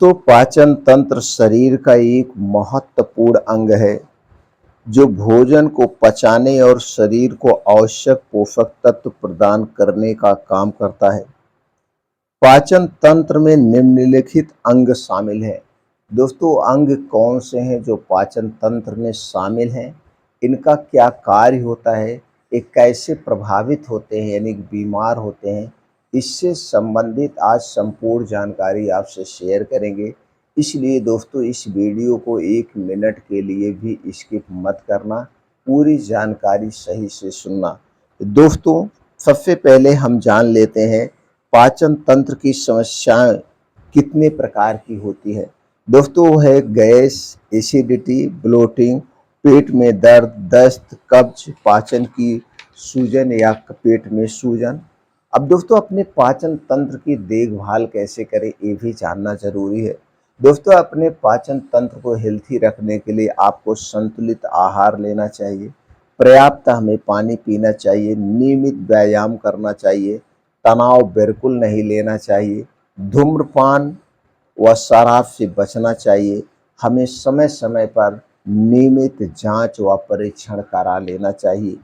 तो पाचन तंत्र शरीर का एक महत्वपूर्ण अंग है जो भोजन को पचाने और शरीर को आवश्यक पोषक तत्व प्रदान करने का काम करता है। पाचन तंत्र में निम्नलिखित अंग शामिल हैं। दोस्तों, अंग कौन से हैं जो पाचन तंत्र में शामिल हैं, इनका क्या कार्य होता है, ये कैसे प्रभावित होते हैं यानी बीमार होते हैं, इससे संबंधित आज संपूर्ण जानकारी आपसे शेयर करेंगे। इसलिए दोस्तों, इस वीडियो को 1 मिनट के लिए भी स्किप मत करना, पूरी जानकारी सही से सुनना। दोस्तों, सबसे पहले हम जान लेते हैं पाचन तंत्र की समस्याएं कितने प्रकार की होती है। दोस्तों, वो है गैस, एसिडिटी, ब्लोटिंग, पेट में दर्द, दस्त, कब्ज, पाचन की सूजन या पेट में सूजन। अब दोस्तों, अपने पाचन तंत्र की देखभाल कैसे करें ये भी जानना जरूरी है। दोस्तों, अपने पाचन तंत्र को हेल्थी रखने के लिए आपको संतुलित आहार लेना चाहिए, पर्याप्त हमें पानी पीना चाहिए, नियमित व्यायाम करना चाहिए, तनाव बिल्कुल नहीं लेना चाहिए, धूम्रपान व शराब से बचना चाहिए। हमें समय समय पर नियमित जांच व परीक्षण करा लेना चाहिए।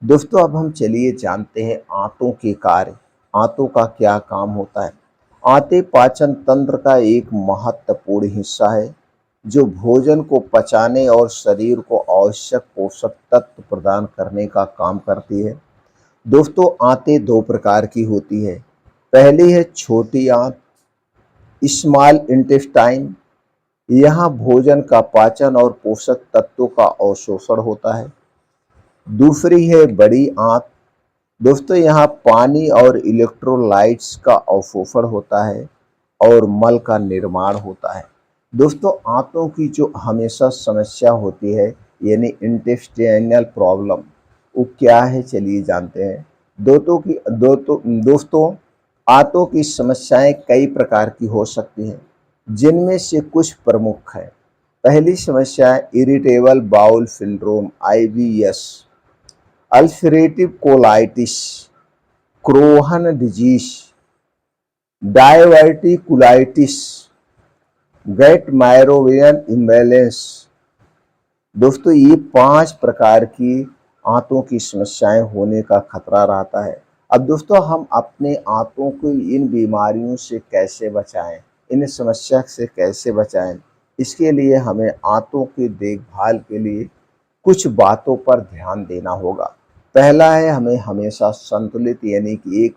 दोस्तों, अब हम चलिए जानते हैं आंतों के कार्य। आंतों का क्या काम होता है। आंतें पाचन तंत्र का एक महत्वपूर्ण हिस्सा है जो भोजन को पचाने और शरीर को आवश्यक पोषक तत्व प्रदान करने का काम करती है। दोस्तों, आंतें दो प्रकार की होती है। पहली है छोटी आंत, स्मॉल इंटेस्टाइन। यहाँ भोजन का पाचन और पोषक तत्वों का अवशोषण होता है। दूसरी है बड़ी आंत। दोस्तों, यहाँ पानी और इलेक्ट्रोलाइट्स का अवशोषण होता है और मल का निर्माण होता है। दोस्तों, आंतों की जो हमेशा समस्या होती है यानी इंटेस्टाइनल प्रॉब्लम, वो क्या है चलिए जानते हैं। दोस्तों, आंतों की समस्याएं कई प्रकार की हो सकती हैं, जिनमें से कुछ प्रमुख हैं। पहली समस्या है irritable bowel syndrome IBS, ulcerative colitis, Crohn disease, diverticulitis, gut microbial imbalance. दोस्तों, ये 5 प्रकार की आंतों की समस्याएं होने का खतरा रहता है। अब दोस्तों, हम अपने आंतों को इन बीमारियों से कैसे बचाएं, इन समस्या से कैसे बचाएं, इसके लिए हमें आंतों की देखभाल के लिए कुछ बातों पर ध्यान देना होगा। पहला है, हमें हमेशा संतुलित यानी कि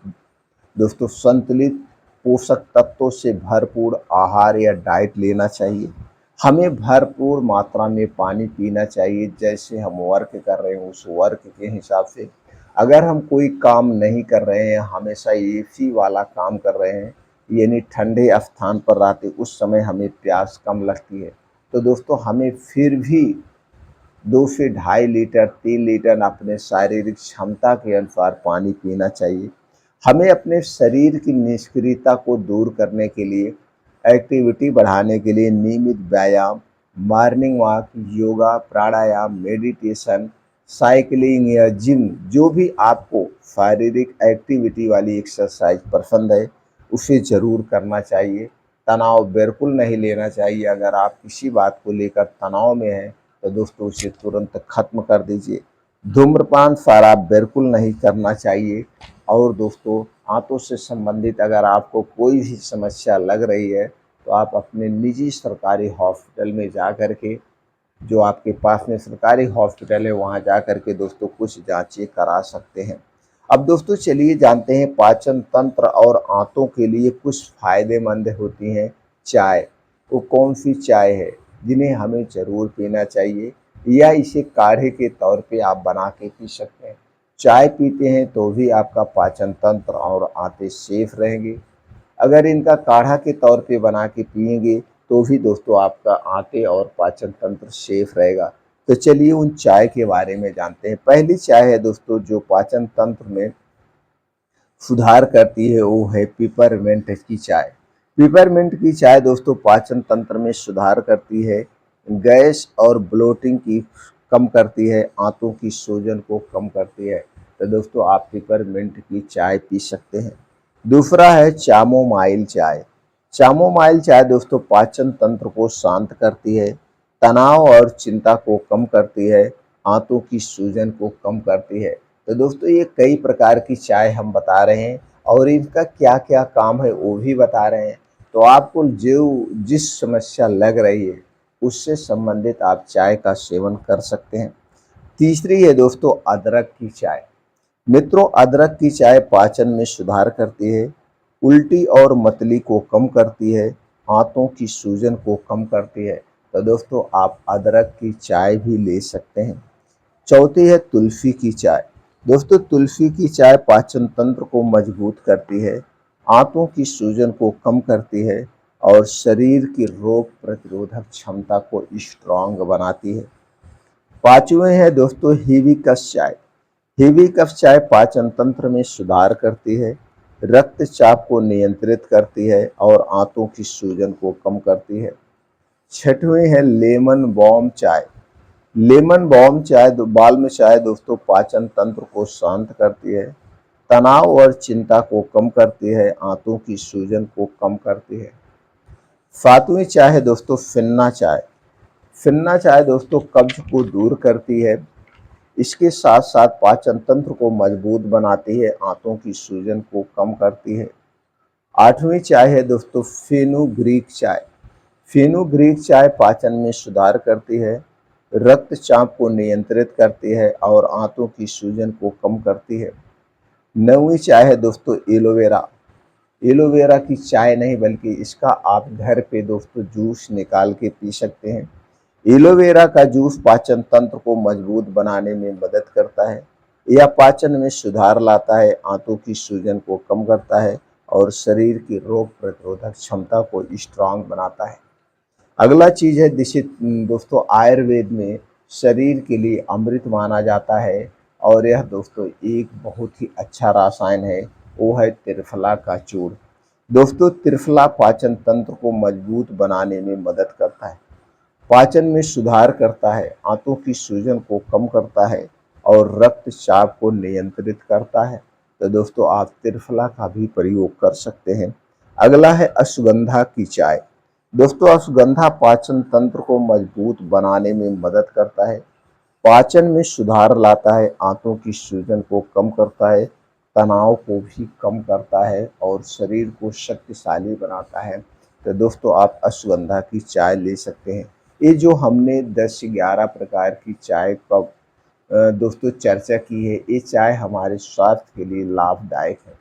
दोस्तों संतुलित पोषक तत्वों से भरपूर आहार या डाइट लेना चाहिए। हमें भरपूर मात्रा में पानी पीना चाहिए। जैसे हम वर्क कर रहे हैं उस वर्क के हिसाब से, अगर हम कोई काम नहीं कर रहे हैं, हमेशा AC वाला काम कर रहे हैं यानी ठंडे स्थान पर रहते, उस समय हमें प्यास कम लगती है। तो दोस्तों, हमें फिर भी 2 से ढाई लीटर 3 लीटर अपने शारीरिक क्षमता के अनुसार पानी पीना चाहिए। हमें अपने शरीर की निष्क्रियता को दूर करने के लिए, एक्टिविटी बढ़ाने के लिए नियमित व्यायाम, मॉर्निंग वॉक, योगा, प्राणायाम, मेडिटेशन, साइकिलिंग या जिम, जो भी आपको शारीरिक एक्टिविटी वाली एक्सरसाइज पसंद है, उसे ज़रूर करना चाहिए। तनाव बिल्कुल नहीं लेना चाहिए। अगर आप किसी बात को लेकर तनाव में हैं तो दोस्तों उसे तुरंत खत्म कर दीजिए। धूम्रपान, शराब बिल्कुल नहीं करना चाहिए। और दोस्तों, आंतों से संबंधित अगर आपको कोई भी समस्या लग रही है तो आप अपने निजी सरकारी हॉस्पिटल में जा कर के, जो आपके पास में सरकारी हॉस्पिटल है, वहाँ जा कर के दोस्तों कुछ जांचें करा सकते हैं। अब दोस्तों, चलिए जानते हैं पाचन तंत्र और आंतों के लिए कुछ फायदेमंद होती हैं चाय। वो कौन सी चाय है जिन्हें हमें ज़रूर पीना चाहिए, या इसे काढ़े के तौर पे आप बना के पी सकते हैं। चाय पीते हैं तो भी आपका पाचन तंत्र और आंतें सेफ रहेंगे। अगर इनका काढ़ा के तौर पे बना के पिएंगे तो भी दोस्तों आपका आंतें और पाचन तंत्र सेफ रहेगा। तो चलिए उन चाय के बारे में जानते हैं। पहली चाय है दोस्तों जो पाचन तंत्र में सुधार करती है, वो है पिपरमिंट की चाय। पिपरमिंट की चाय दोस्तों पाचन तंत्र में सुधार करती है, गैस और ब्लोटिंग की कम करती है, आंतों की सूजन को कम करती है। तो दोस्तों, आप पिपरमिंट की चाय पी सकते हैं। दूसरा है चामोमाइल चाय। कैमोमाइल चाय दोस्तों पाचन तंत्र को शांत करती है, तनाव और चिंता को कम करती है, आंतों की सूजन को कम करती है। तो दोस्तों ये कई प्रकार की चाय हम बता रहे हैं और इनका क्या-क्या काम है वो भी बता रहे हैं। तो आपको जो जिस समस्या लग रही है उससे संबंधित आप चाय का सेवन कर सकते हैं। तीसरी है दोस्तों अदरक की चाय। मित्रों अदरक की चाय पाचन में सुधार करती है, उल्टी और मतली को कम करती है, आंतों की सूजन को कम करती है। तो दोस्तों आप अदरक की चाय भी ले सकते हैं। चौथी है तुलसी की चाय। दोस्तों तुलसी की चाय पाचन तंत्र को मजबूत करती है, आंतों की सूजन को कम करती है और शरीर की रोग प्रतिरोधक क्षमता को स्ट्रांग बनाती है। पांचवें है दोस्तों हिबिस्कस चाय। हिबिस्कस चाय पाचन तंत्र में सुधार करती है, रक्तचाप को नियंत्रित करती है और आंतों की सूजन को कम करती है। छठवें है लेमन बॉम चाय। लेमन बॉम चाय बाल्म चाय दोस्तों पाचन तंत्र को शांत करती है, तनाव और चिंता को कम करती है, आंतों की सूजन को कम करती है। सातवीं चाय है दोस्तों फिन्ना चाय। फिन्ना चाय दोस्तों कब्ज को दूर करती है, इसके साथ साथ पाचन तंत्र को मजबूत बनाती है, आंतों की सूजन को कम करती है। आठवीं चाय है दोस्तों फेनुग्रीक चाय। फेनुग्रीक चाय पाचन में सुधार करती है, रक्तचाप को नियंत्रित करती है और आंतों की सूजन को कम करती है। नौवीं चाय है दोस्तों एलोवेरा। एलोवेरा की चाय नहीं बल्कि इसका आप घर पे दोस्तों जूस निकाल के पी सकते हैं। एलोवेरा का जूस पाचन तंत्र को मजबूत बनाने में मदद करता है। यह पाचन में सुधार लाता है, आंतों की सूजन को कम करता है और शरीर की रोग प्रतिरोधक क्षमता को स्ट्रांग बनाता है। अगला चीज है जिसे दोस्तों आयुर्वेद में शरीर के लिए अमृत माना जाता है और यह दोस्तों एक बहुत ही अच्छा रसायन है, वो है त्रिफला का चूर्ण। दोस्तों त्रिफला पाचन तंत्र को मजबूत बनाने में मदद करता है, पाचन में सुधार करता है, आंतों की सूजन को कम करता है और रक्तचाप को नियंत्रित करता है। तो दोस्तों आप त्रिफला का भी प्रयोग कर सकते हैं। अगला है अश्वगंधा की चाय। दोस्तों अश्वगंधा पाचन तंत्र को मजबूत बनाने में मदद करता है, पाचन में सुधार लाता है, आंतों की सूजन को कम करता है, तनाव को भी कम करता है और शरीर को शक्तिशाली बनाता है। तो दोस्तों आप अश्वगंधा की चाय ले सकते हैं। ये जो हमने 10 से 11 प्रकार की चाय का दोस्तों चर्चा की है, ये चाय हमारे स्वास्थ्य के लिए लाभदायक है।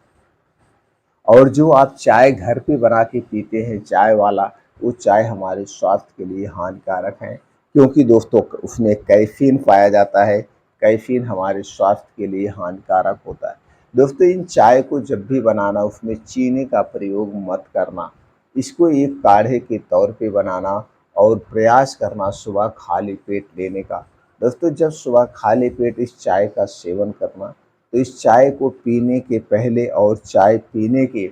और जो आप चाय घर पे बना के पीते हैं चाय वाला, वो चाय हमारे स्वास्थ्य के लिए हानिकारक है, क्योंकि दोस्तों उसमें कैफीन पाया जाता है। कैफीन हमारे स्वास्थ्य के लिए हानिकारक होता है। दोस्तों इन चाय को जब भी बनाना उसमें चीनी का प्रयोग मत करना, इसको एक काढ़े के तौर पे बनाना और प्रयास करना सुबह खाली पेट लेने का। दोस्तों जब सुबह खाली पेट इस चाय का सेवन करना, तो इस चाय को पीने के पहले और चाय पीने के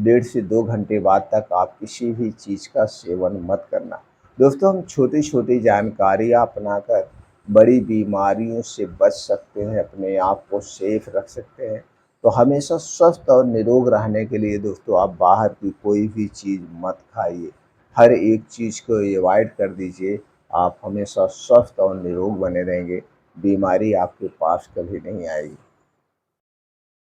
1.5 से 2 घंटे बाद तक आप किसी भी चीज़ का सेवन मत करना। दोस्तों हम छोटी छोटी जानकारियाँ अपनाकर बड़ी बीमारियों से बच सकते हैं, अपने आप को सेफ रख सकते हैं। तो हमेशा स्वस्थ और निरोग रहने के लिए दोस्तों आप बाहर की कोई भी चीज़ मत खाइए, हर एक चीज़ को अवॉइड कर दीजिए। आप हमेशा स्वस्थ और निरोग बने रहेंगे, बीमारी आपके पास कभी नहीं आएगी।